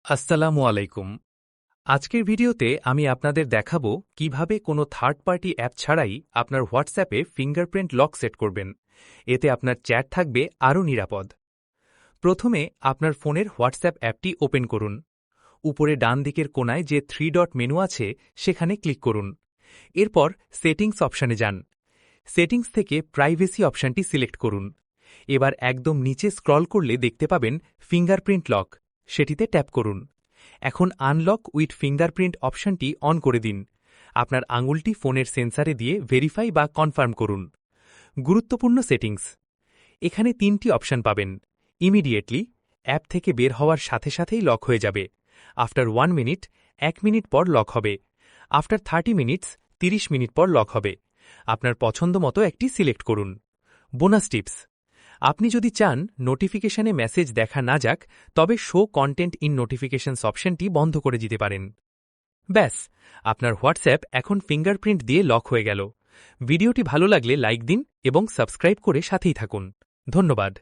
আসসালামু আলাইকুম। আজকের ভিডিওতে আমি আপনাদের দেখাবো কিভাবে কোনো থার্ড পার্টি অ্যাপ ছাড়াই আপনার হোয়াটসঅ্যাপে ফিঙ্গারপ্রিন্ট লক সেট করবেন। এতে আপনার চ্যাট থাকবে আরও নিরাপদ। প্রথমে আপনার ফোনের হোয়াটসঅ্যাপ অ্যাপটি ওপেন করুন। উপরে ডান দিকের কোণায় যে 3 ডট মেনু আছে সেখানে ক্লিক করুন। এরপর সেটিংস অপশানে যান। সেটিংস থেকে প্রাইভেসি অপশানটি সিলেক্ট করুন। এবার একদম নিচে স্ক্রল করলে দেখতে পাবেন ফিঙ্গারপ্রিন্ট লক, সেটিতে ট্যাপ করুন। এখন আনলক উইথ ফিঙ্গারপ্রিন্ট অপশনটি অন করে দিন। আপনার আঙুলটি ফোনের সেন্সারে দিয়ে ভেরিফাই বা কনফার্ম করুন। গুরুত্বপূর্ণ সেটিংস, এখানে 3টি অপশন পাবেন। ইমিডিয়েটলি, অ্যাপ থেকে বের হওয়ার সাথে সাথেই লক হয়ে যাবে। আফটার 1 মিনিট, 1 মিনিট পর লক হবে। আফটার 30 মিনিটস, 30 মিনিট পর লক হবে। আপনার পছন্দ মতো একটি সিলেক্ট করুন। বোনাস টিপস, আপনি যদি চান নোটিফিকেশনে মেসেজ দেখা না যাক, তবে শো কন্টেন্ট ইন নোটিফিকেশনস অপশনটি বন্ধ করে দিতে পারেন। ব্যাস, আপনার হোয়াটসঅ্যাপ এখন ফিঙ্গারপ্রিন্ট দিয়ে লক হয়ে গেল। ভিডিওটি ভালো লাগলে লাইক দিন এবং সাবস্ক্রাইব করে সাথেই থাকুন। ধন্যবাদ।